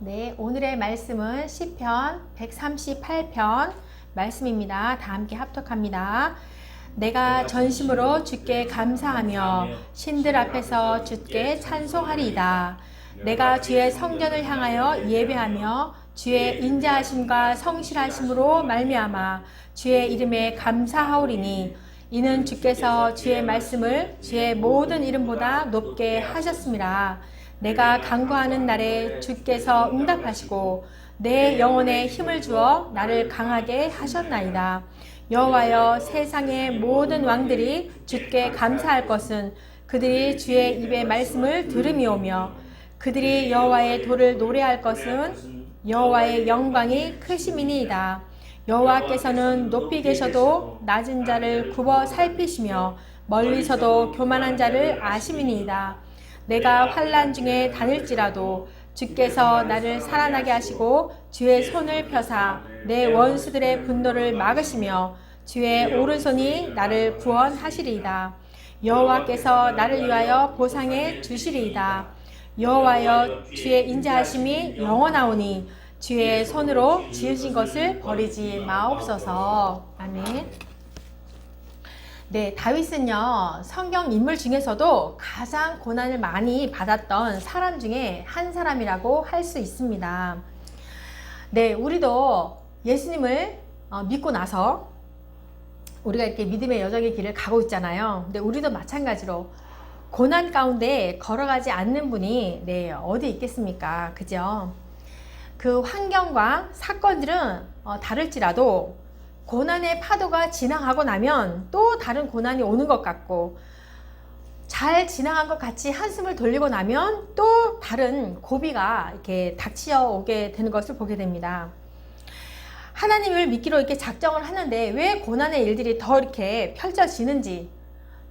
네, 오늘의 말씀은 시편 138편 말씀입니다. 다 함께 합독합니다. 내가 전심으로 주께 감사하며 신들 앞에서 주께 찬송하리이다. 내가 주의 성전을 향하여 예배하며 주의 인자하심과 성실하심으로 말미암아 주의 이름에 감사하오리니 이는 주께서 주의 말씀을 주의 모든 이름보다 높게 하셨습니다. 내가 간구하는 날에 주께서 응답하시고 내 영혼에 힘을 주어 나를 강하게 하셨나이다. 여호와여, 세상의 모든 왕들이 주께 감사할 것은 그들이 주의 입의 말씀을 들음이오며 그들이 여호와의 도를 노래할 것은 여호와의 영광이 크심이니이다. 여호와께서는 높이 계셔도 낮은 자를 굽어 살피시며 멀리서도 교만한 자를 아심이니이다. 내가 환난 중에 다닐지라도 주께서 나를 살아나게 하시고 주의 손을 펴사 내 원수들의 분노를 막으시며 주의 오른손이 나를 구원하시리이다. 여호와께서 나를 위하여 보상해 주시리이다. 여호와여, 주의 인자하심이 영원하오니 주의 손으로 지으신 것을 버리지 마옵소서. 아멘. 네, 다윗은요, 성경 인물 중에서도 가장 고난을 많이 받았던 사람 중에 한 사람이라고 할 수 있습니다. 네, 우리도 예수님을 믿고 나서 우리가 이렇게 믿음의 여정의 길을 가고 있잖아요. 근데 우리도 마찬가지로 고난 가운데 걸어가지 않는 분이 어디 있겠습니까? 그죠? 그 환경과 사건들은 다를지라도 고난의 파도가 지나가고 나면 또 다른 고난이 오는 것 같고, 잘 지나간 것 같이 한숨을 돌리고 나면 또 다른 고비가 이렇게 닥치어 오게 되는 것을 보게 됩니다. 하나님을 믿기로 이렇게 작정을 하는데 왜 고난의 일들이 더 이렇게 펼쳐지는지,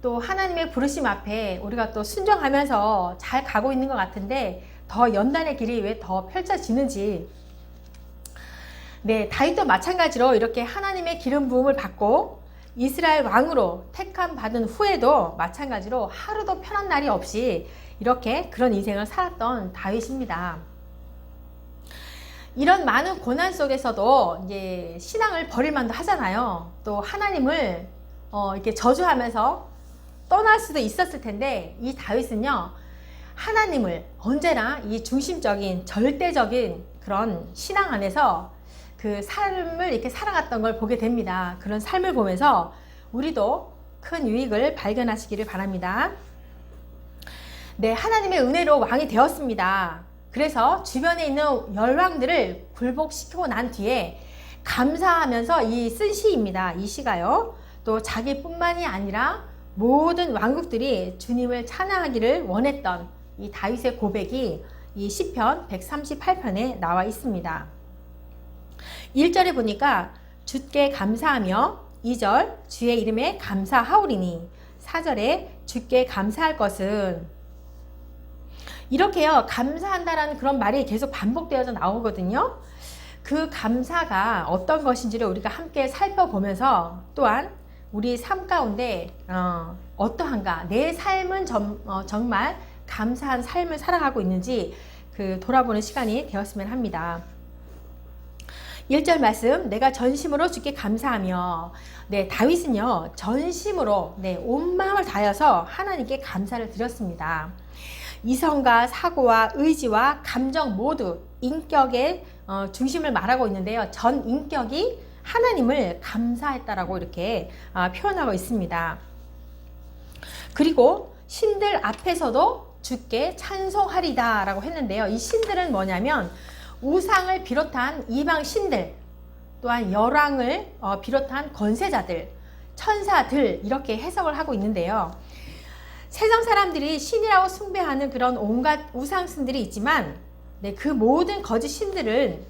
또 하나님의 부르심 앞에 우리가 또 순종하면서 잘 가고 있는 것 같은데 더 연단의 길이 왜 더 펼쳐지는지, 네, 다윗도 마찬가지로 이렇게 하나님의 기름 부음을 받고 이스라엘 왕으로 택함 받은 후에도 마찬가지로 하루도 편한 날이 없이 이렇게 그런 인생을 살았던 다윗입니다. 이런 많은 고난 속에서도 이제 신앙을 버릴 만도 하잖아요. 또 하나님을 이렇게 저주하면서 떠날 수도 있었을 텐데, 이 다윗은요, 하나님을 언제나 이 중심적인 절대적인 그런 신앙 안에서 그 삶을 이렇게 살아갔던 걸 보게 됩니다. 그런 삶을 보면서 우리도 큰 유익을 발견하시기를 바랍니다. 네, 하나님의 은혜로 왕이 되었습니다. 그래서 주변에 있는 열왕들을 굴복시키고 난 뒤에 감사하면서 쓴 시입니다. 이 시가요. 또 자기뿐만이 아니라 모든 왕국들이 주님을 찬양하기를 원했던 이 다윗의 고백이 이 시편 138편에 나와 있습니다. 1절에 보니까 주께 감사하며, 2절 주의 이름에 감사하오리니, 4절에 주께 감사할 것은, 이렇게요, 감사한다라는 그런 말이 계속 반복되어서 나오거든요. 그 감사가 어떤 것인지를 우리가 함께 살펴보면서 또한 우리 삶 가운데 어떠한가, 내 삶은 정말 감사한 삶을 살아가고 있는지 돌아보는 시간이 되었으면 합니다. 1절 말씀, 내가 전심으로 주께 감사하며. 네, 다윗은요, 전심으로 온 마음을 다해서 하나님께 감사를 드렸습니다. 이성과 사고와 의지와 감정 모두 인격의 중심을 말하고 있는데요, 전 인격이 하나님을 감사했다라고 이렇게 표현하고 있습니다. 그리고 신들 앞에서도 주께 찬송하리다 라고 했는데요, 이 신들은 뭐냐면 우상을 비롯한 이방 신들, 또한 열왕을 비롯한 권세자들, 천사들, 이렇게 해석을 하고 있는데요. 세상 사람들이 신이라고 숭배하는 그런 온갖 우상신들이 있지만, 그 모든 거짓 신들을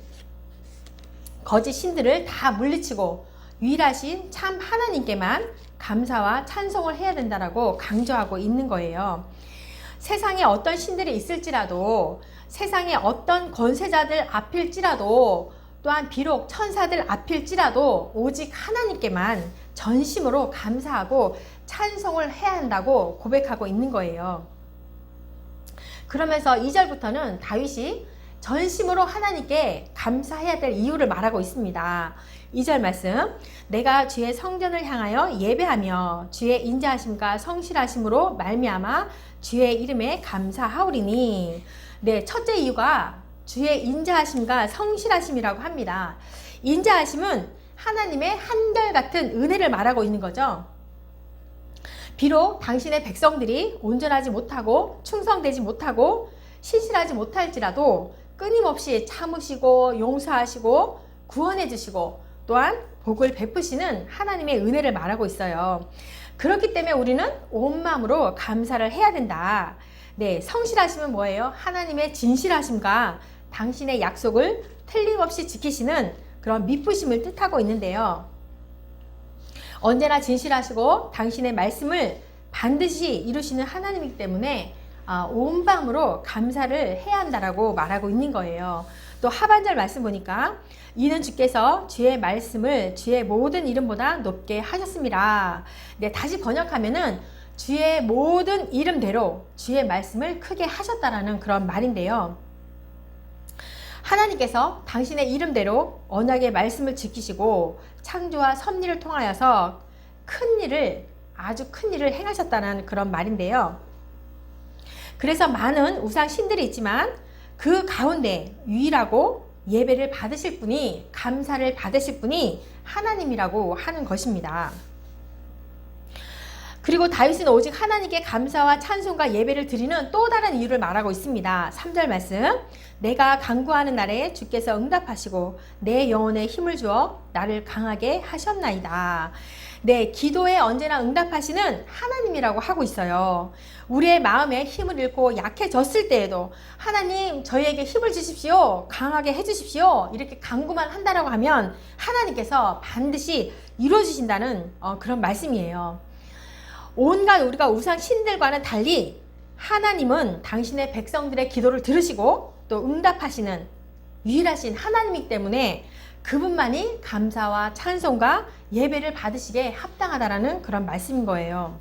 다 물리치고 유일하신 참 하나님께만 감사와 찬송을 해야 된다라고 강조하고 있는 거예요. 세상에 어떤 신들이 있을지라도, 세상에 어떤 권세자들 앞일지라도, 또한 비록 천사들 앞일지라도 오직 하나님께만 전심으로 감사하고 찬송을 해야 한다고 고백하고 있는 거예요. 그러면서 2절부터는 다윗이 전심으로 하나님께 감사해야 될 이유를 말하고 있습니다. 2절 말씀, 내가 주의 성전을 향하여 예배하며 주의 인자하심과 성실하심으로 말미암아 주의 이름에 감사하오리니. 네, 첫째 이유가 주의 인자하심과 성실하심이라고 합니다. 인자하심은 하나님의 한결같은 은혜를 말하고 있는 거죠. 비록 당신의 백성들이 온전하지 못하고 충성되지 못하고 신실하지 못할지라도 끊임없이 참으시고 용서하시고 구원해 주시고 또한 복을 베푸시는 하나님의 은혜를 말하고 있어요. 그렇기 때문에 우리는 온 마음으로 감사를 해야 된다. 네, 성실하심은 뭐예요? 하나님의 진실하심과 당신의 약속을 틀림없이 지키시는 그런 미쁘심을 뜻하고 있는데요. 언제나 진실하시고 당신의 말씀을 반드시 이루시는 하나님이기 때문에 온 마음으로 감사를 해야 한다라고 말하고 있는 거예요. 또 하반절 말씀 보니까 이는 주께서 주의 말씀을 주의 모든 이름보다 높게 하셨습니다. 네, 다시 번역하면은 주의 모든 이름대로 주의 말씀을 크게 하셨다라는 그런 말인데요. 하나님께서 당신의 이름대로 언약의 말씀을 지키시고 창조와 섭리를 통하여서 아주 큰 일을 행하셨다는 그런 말인데요. 그래서 많은 우상 신들이 있지만 그 가운데 유일하고 예배를 받으실 분이, 감사를 받으실 분이 하나님이라고 하는 것입니다. 그리고 다윗은 오직 하나님께 감사와 찬송과 예배를 드리는 또 다른 이유를 말하고 있습니다. 3절 말씀, 내가 간구하는 날에 주께서 응답하시고 내 영혼에 힘을 주어 나를 강하게 하셨나이다. 네, 기도에 언제나 응답하시는 하나님이라고 하고 있어요. 우리의 마음에 힘을 잃고 약해졌을 때에도 하나님 저희에게 힘을 주십시오, 강하게 해주십시오 이렇게 간구만 한다라고 하면 하나님께서 반드시 이루어주신다는 그런 말씀이에요. 온갖 우리가 우상 신들과는 달리 하나님은 당신의 백성들의 기도를 들으시고 또 응답하시는 유일하신 하나님이기 때문에 그분만이 감사와 찬송과 예배를 받으시기에 합당하다라는 그런 말씀인 거예요.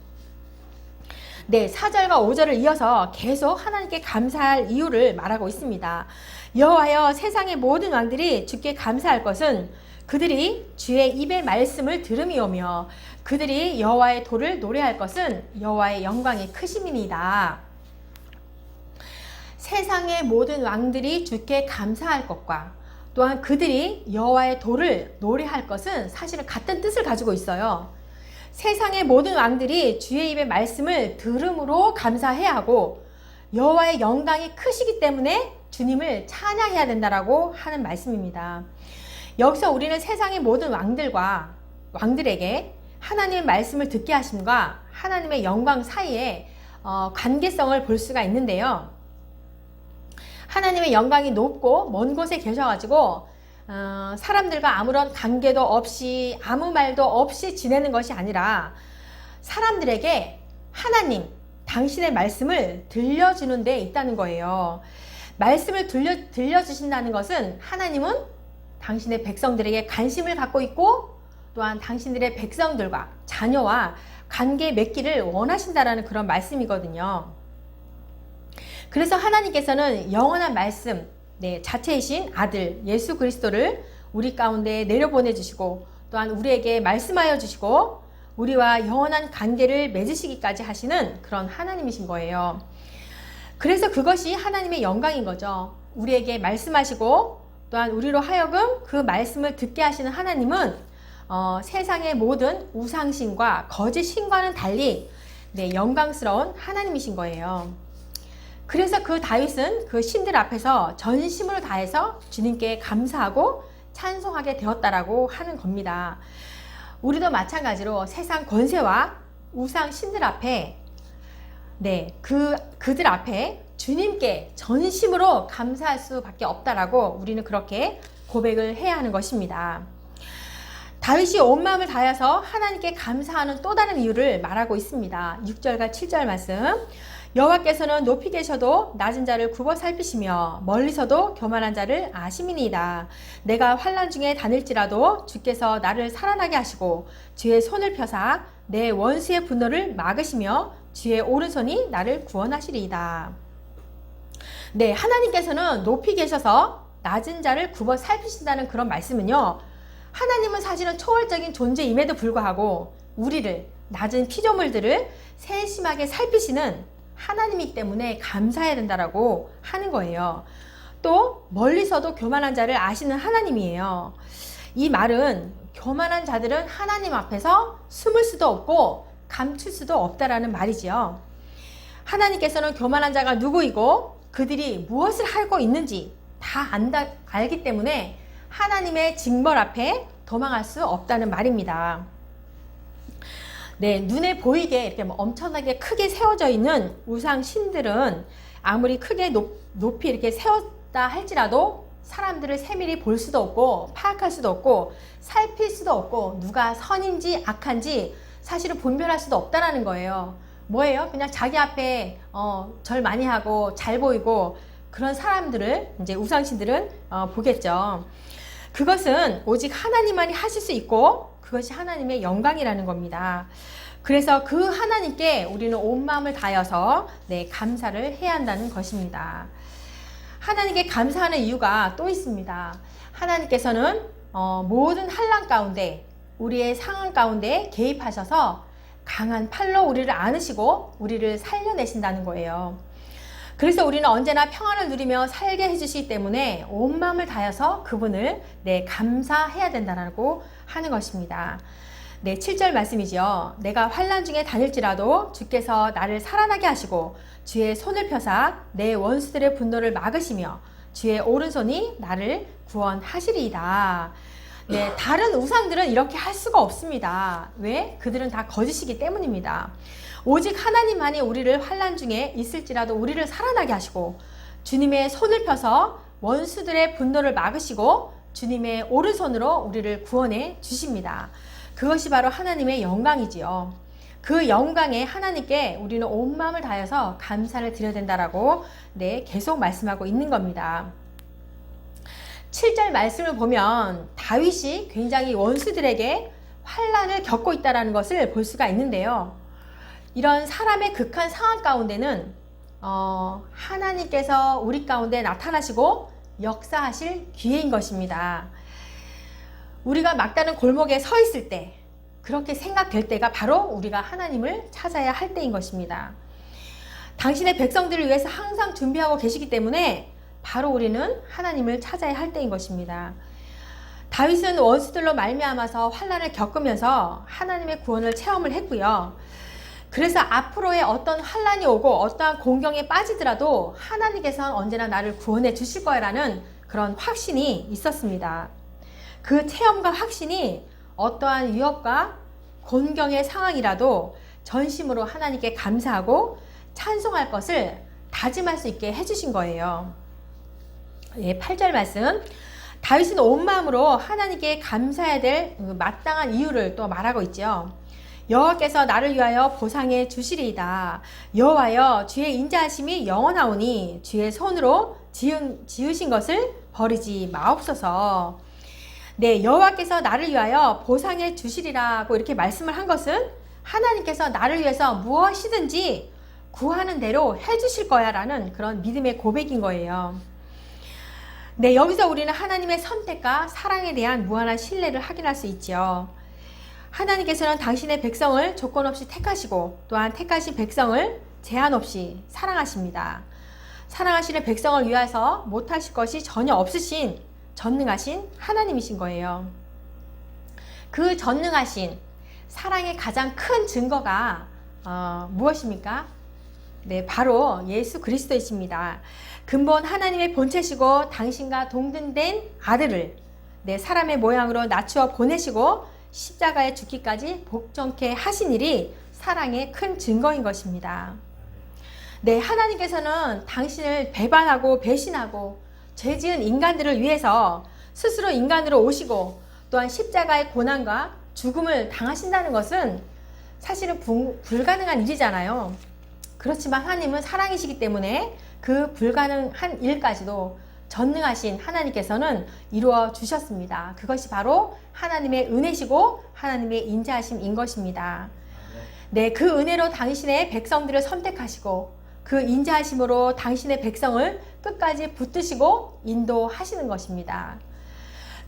네, 4절과 5절을 이어서 계속 하나님께 감사할 이유를 말하고 있습니다. 여호와여, 세상의 모든 왕들이 주께 감사할 것은 그들이 주의 입의 말씀을 들음이오며 그들이 여호와의 도를 노래할 것은 여호와의 영광이 크심이니이다. 세상의 모든 왕들이 주께 감사할 것과 또한 그들이 여호와의 도를 노래할 것은 사실은 같은 뜻을 가지고 있어요. 세상의 모든 왕들이 주의 입의 말씀을 들음으로 감사해야 하고 여호와의 영광이 크시기 때문에 주님을 찬양해야 된다라고 하는 말씀입니다. 여기서 우리는 세상의 모든 왕들에게 하나님의 말씀을 듣게 하심과 하나님의 영광 사이에 관계성을 볼 수가 있는데요. 하나님의 영광이 높고 먼 곳에 계셔가지고 사람들과 아무런 관계도 없이 아무 말도 없이 지내는 것이 아니라 사람들에게 하나님, 당신의 말씀을 들려주는 데 있다는 거예요. 말씀을 들려주신다는 것은 하나님은 당신의 백성들에게 관심을 갖고 있고 또한 당신들의 백성들과 자녀와 관계 맺기를 원하신다라는 그런 말씀이거든요. 그래서 하나님께서는 영원한 말씀, 자체이신 아들 예수 그리스도를 우리 가운데 내려보내 주시고 또한 우리에게 말씀하여 주시고 우리와 영원한 관계를 맺으시기까지 하시는 그런 하나님이신 거예요. 그래서 그것이 하나님의 영광인 거죠. 우리에게 말씀하시고 또한 우리로 하여금 그 말씀을 듣게 하시는 하나님은 세상의 모든 우상신과 거짓신과는 달리 영광스러운 하나님이신 거예요. 그래서 그 다윗은 그 신들 앞에서 전심으로 다해서 주님께 감사하고 찬송하게 되었다라고 하는 겁니다. 우리도 마찬가지로 세상 권세와 우상 신들 앞에 그들 앞에 주님께 전심으로 감사할 수밖에 없다라고 우리는 그렇게 고백을 해야 하는 것입니다. 다윗이 온 마음을 다해서 하나님께 감사하는 또 다른 이유를 말하고 있습니다. 6절과 7절 말씀, 여호와께서는 높이 계셔도 낮은 자를 굽어 살피시며 멀리서도 교만한 자를 아심이니이다. 내가 환난 중에 다닐지라도 주께서 나를 살아나게 하시고 주의 손을 펴사 내 원수의 분노를 막으시며 주의 오른손이 나를 구원하시리이다. 네, 하나님께서는 높이 계셔서 낮은 자를 굽어 살피신다는 그런 말씀은요, 하나님은 사실은 초월적인 존재임에도 불구하고 우리를, 낮은 피조물들을 세심하게 살피시는 하나님이기 때문에 감사해야 된다라고 하는 거예요. 또 멀리서도 교만한 자를 아시는 하나님이에요. 이 말은 교만한 자들은 하나님 앞에서 숨을 수도 없고 감출 수도 없다라는 말이지요. 하나님께서는 교만한 자가 누구이고 그들이 무엇을 하고 있는지 다 알기 때문에 하나님의 징벌 앞에 도망할 수 없다는 말입니다. 네, 눈에 보이게 이렇게 엄청나게 크게 세워져 있는 우상 신들은 아무리 크게 높이 이렇게 세웠다 할지라도 사람들을 세밀히 볼 수도 없고 파악할 수도 없고 살필 수도 없고 누가 선인지 악한지 사실은 분별할 수도 없다라는 거예요. 뭐예요? 그냥 자기 앞에 절 많이 하고 잘 보이고 그런 사람들을 이제 우상신들은 보겠죠. 그것은 오직 하나님만이 하실 수 있고 그것이 하나님의 영광이라는 겁니다. 그래서 그 하나님께 우리는 온 마음을 다해서 감사를 해야 한다는 것입니다. 하나님께 감사하는 이유가 또 있습니다. 하나님께서는 모든 환난 가운데 우리의 상황 가운데 개입하셔서 강한 팔로 우리를 안으시고 우리를 살려내신다는 거예요. 그래서 우리는 언제나 평안을 누리며 살게 해주시기 때문에 온 마음을 다해서 그분을 감사해야 된다고 하는 것입니다. 7절 말씀이죠. 내가 환난 중에 다닐지라도 주께서 나를 살아나게 하시고 주의 손을 펴사 내 원수들의 분노를 막으시며 주의 오른손이 나를 구원하시리이다. 네, 다른 우상들은 이렇게 할 수가 없습니다. 왜? 그들은 다 거짓이기 때문입니다. 오직 하나님만이 우리를 환난 중에 있을지라도 우리를 살아나게 하시고 주님의 손을 펴서 원수들의 분노를 막으시고 주님의 오른손으로 우리를 구원해 주십니다. 그것이 바로 하나님의 영광이지요. 그 영광에 하나님께 우리는 온 마음을 다해서 감사를 드려야 된다라고 계속 말씀하고 있는 겁니다. 7절 말씀을 보면 다윗이 굉장히 원수들에게 환난을 겪고 있다는 것을 볼 수가 있는데요. 이런 사람의 극한 상황 가운데는 하나님께서 우리 가운데 나타나시고 역사하실 기회인 것입니다. 우리가 막다른 골목에 서 있을 때 그렇게 생각될 때가 바로 우리가 하나님을 찾아야 할 때인 것입니다. 당신의 백성들을 위해서 항상 준비하고 계시기 때문에 바로 우리는 하나님을 찾아야 할 때인 것입니다. 다윗은 원수들로 말미암아서 환난을 겪으면서 하나님의 구원을 체험을 했고요. 그래서 앞으로의 어떤 환난이 오고 어떠한 공경에 빠지더라도 하나님께서는 언제나 나를 구원해 주실 거라는 그런 확신이 있었습니다. 그 체험과 확신이 어떠한 위협과 곤경의 상황이라도 전심으로 하나님께 감사하고 찬송할 것을 다짐할 수 있게 해주신 거예요. 8절 말씀. 다윗은 온 마음으로 하나님께 감사해야 될 마땅한 이유를 또 말하고 있죠. 여호와께서 나를 위하여 보상해 주시리이다. 여호와여 주의 인자하심이 영원하오니 주의 손으로 지으신 것을 버리지 마옵소서. 여호와께서 나를 위하여 보상해 주시리라고 이렇게 말씀을 한 것은 하나님께서 나를 위해서 무엇이든지 구하는 대로 해주실 거야 라는 그런 믿음의 고백인 거예요. 여기서 우리는 하나님의 선택과 사랑에 대한 무한한 신뢰를 확인할 수 있죠. 하나님께서는 당신의 백성을 조건 없이 택하시고 또한 택하신 백성을 제한 없이 사랑하십니다. 사랑하시는 백성을 위해서 못하실 것이 전혀 없으신 전능하신 하나님이신 거예요. 그 전능하신 사랑의 가장 큰 증거가 무엇입니까? 바로 예수 그리스도이십니다. 근본 하나님의 본체시고 당신과 동등된 아들을 사람의 모양으로 낮추어 보내시고 십자가에 죽기까지 복종케 하신 일이 사랑의 큰 증거인 것입니다. 하나님께서는 당신을 배반하고 배신하고 죄지은 인간들을 위해서 스스로 인간으로 오시고 또한 십자가의 고난과 죽음을 당하신다는 것은 사실은 불가능한 일이잖아요. 그렇지만 하나님은 사랑이시기 때문에 그 불가능한 일까지도 전능하신 하나님께서는 이루어 주셨습니다. 그것이 바로 하나님의 은혜시고 하나님의 인자하심인 것입니다. 그 은혜로 당신의 백성들을 선택하시고 그 인자하심으로 당신의 백성을 끝까지 붙드시고 인도하시는 것입니다.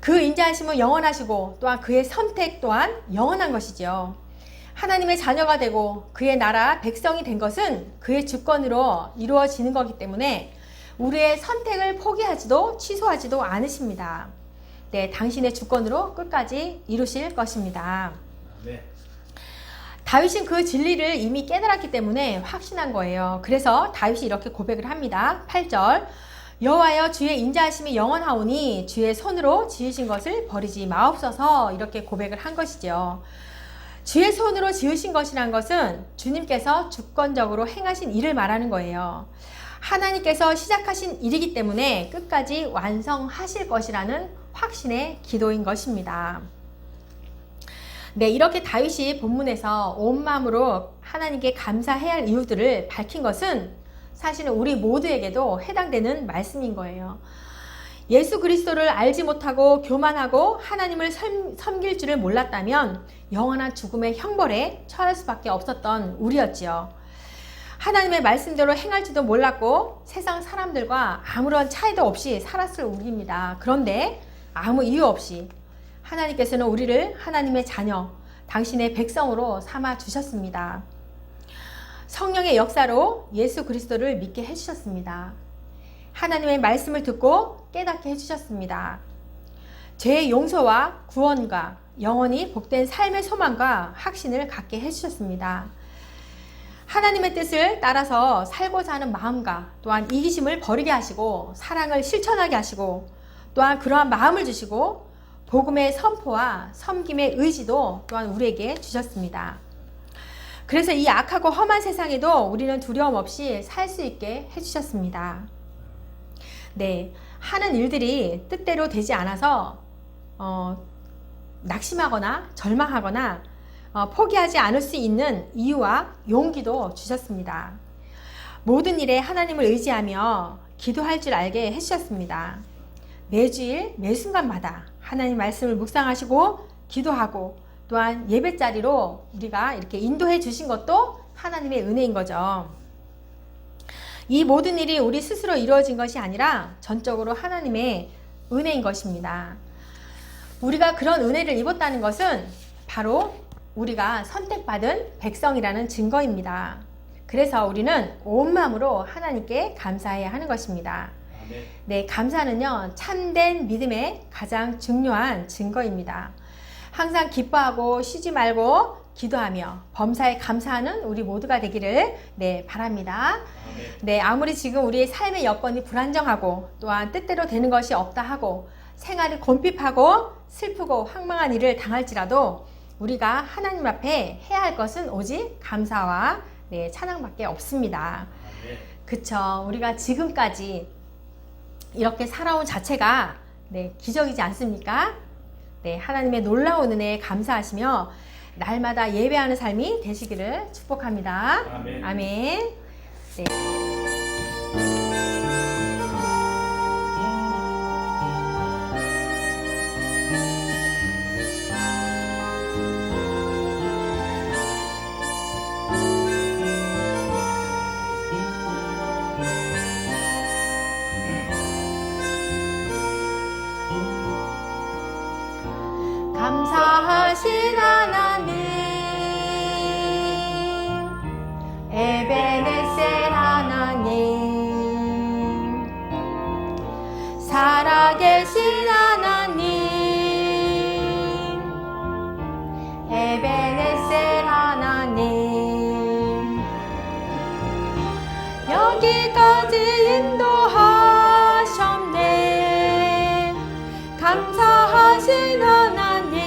그 인자하심은 영원하시고 또한 그의 선택 또한 영원한 것이죠. 하나님의 자녀가 되고 그의 나라 백성이 된 것은 그의 주권으로 이루어지는 것이기 때문에 우리의 선택을 포기하지도 취소하지도 않으십니다. 네, 당신의 주권으로 끝까지 이루실 것입니다. 네. 다윗은 그 진리를 이미 깨달았기 때문에 확신한 거예요. 그래서 다윗이 이렇게 고백을 합니다. 8절 여호와여 주의 인자하심이 영원하오니 주의 손으로 지으신 것을 버리지 마옵소서. 이렇게 고백을 한 것이죠. 주의 손으로 지으신 것이란 것은 주님께서 주권적으로 행하신 일을 말하는 거예요. 하나님께서 시작하신 일이기 때문에 끝까지 완성하실 것이라는 확신의 기도인 것입니다. 네, 이렇게 다윗이 본문에서 온 마음으로 하나님께 감사해야 할 이유들을 밝힌 것은 사실은 우리 모두에게도 해당되는 말씀인 거예요. 예수 그리스도를 알지 못하고 교만하고 하나님을 섬길 줄을 몰랐다면 영원한 죽음의 형벌에 처할 수밖에 없었던 우리였지요. 하나님의 말씀대로 행할지도 몰랐고 세상 사람들과 아무런 차이도 없이 살았을 우리입니다. 그런데 아무 이유 없이 하나님께서는 우리를 하나님의 자녀, 당신의 백성으로 삼아 주셨습니다. 성령의 역사로 예수 그리스도를 믿게 해주셨습니다. 하나님의 말씀을 듣고 깨닫게 해주셨습니다. 죄의 용서와 구원과 영원히 복된 삶의 소망과 확신을 갖게 해주셨습니다. 하나님의 뜻을 따라서 살고자 하는 마음과 또한 이기심을 버리게 하시고 사랑을 실천하게 하시고 또한 그러한 마음을 주시고 복음의 선포와 섬김의 의지도 또한 우리에게 주셨습니다. 그래서 이 악하고 험한 세상에도 우리는 두려움 없이 살 수 있게 해주셨습니다. 네, 하는 일들이 뜻대로 되지 않아서 낙심하거나 절망하거나 포기하지 않을 수 있는 이유와 용기도 주셨습니다. 모든 일에 하나님을 의지하며 기도할 줄 알게 해주셨습니다. 매주일 매 순간마다 하나님 말씀을 묵상하시고 기도하고 또한 예배자리로 우리가 이렇게 인도해 주신 것도 하나님의 은혜인 거죠. 이 모든 일이 우리 스스로 이루어진 것이 아니라 전적으로 하나님의 은혜인 것입니다. 우리가 그런 은혜를 입었다는 것은 바로 우리가 선택받은 백성이라는 증거입니다. 그래서 우리는 온 마음으로 하나님께 감사해야 하는 것입니다. 네, 감사는요, 참된 믿음의 가장 중요한 증거입니다. 항상 기뻐하고 쉬지 말고 기도하며 범사에 감사하는 우리 모두가 되기를 바랍니다. 네, 아무리 지금 우리의 삶의 여건이 불안정하고 또한 뜻대로 되는 것이 없다 하고 생활이 곤핍하고 슬프고 황망한 일을 당할지라도 우리가 하나님 앞에 해야 할 것은 오직 감사와 찬양밖에 없습니다. 그쵸? 우리가 지금까지 이렇게 살아온 자체가 기적이지 않습니까? 하나님의 놀라운 은혜에 감사하시며 날마다 예배하는 삶이 되시기를 축복합니다. 아멘. 아멘. 네. 감사하신 하나님 에베네셀 하나님 살아계신 하나님 에베네셀 하나님 여기까지 인도하셨네 감사하신 하나님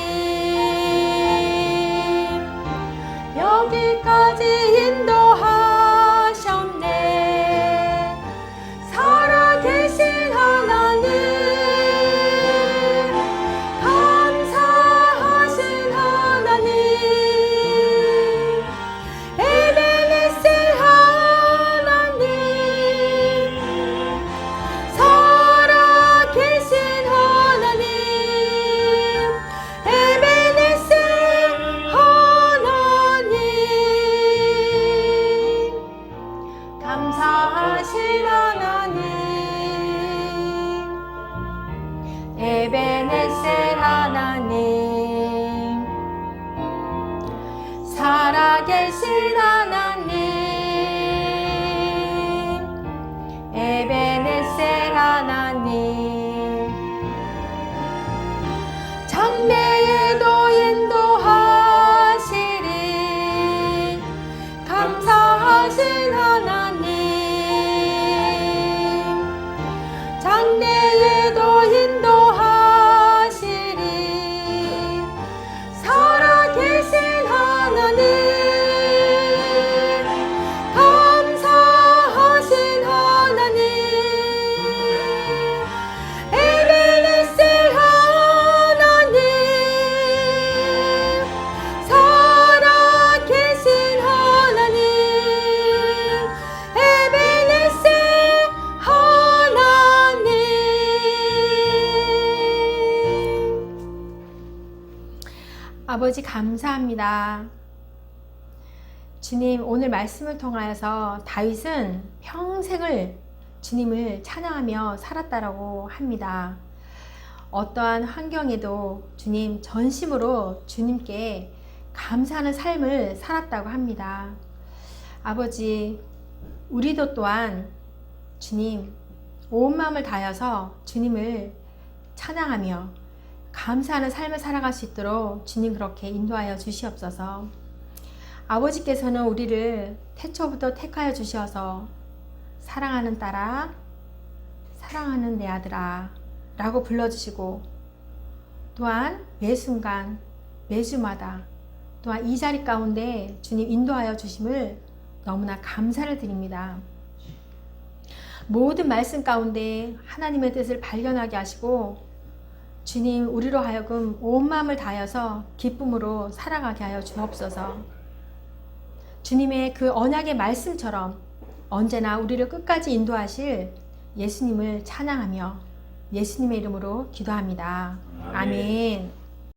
여기까지 인도하셨네 살아계신 하나님 감사하신 하나님 에베네셀 하나님 살아계신 하나님 감사하신 하나님, 에베네셀 하나님, 살아계신 하나님, 에베네셀 하나님, 장래에도 인도하시리 감사하신 하나님, 장래에도 인도하시리 살아계신 하나님, 감사하신 하나님, 에베네셀 하나님, 살아계신 하나님, 에베네셀 하나님. 아버지 감사합니다. 주님, 오늘 말씀을 통하여서 다윗은 평생을 주님을 찬양하며 살았다라고 합니다. 어떠한 환경에도 주님 전심으로 주님께 감사하는 삶을 살았다고 합니다. 아버지, 우리도 또한 주님 온 마음을 다해서 주님을 찬양하며 감사하는 삶을 살아갈 수 있도록 주님 그렇게 인도하여 주시옵소서. 아버지께서는 우리를 태초부터 택하여 주셔서 사랑하는 딸아, 사랑하는 내 아들아 라고 불러주시고, 또한 매 순간 매주마다 또한 이 자리 가운데 주님 인도하여 주심을 너무나 감사를 드립니다. 모든 말씀 가운데 하나님의 뜻을 발견하게 하시고 주님 우리로 하여금 온 마음을 다하여서 기쁨으로 살아가게 하여 주옵소서. 주님의 그 언약의 말씀처럼 언제나 우리를 끝까지 인도하실 예수님을 찬양하며 예수님의 이름으로 기도합니다. 아멘.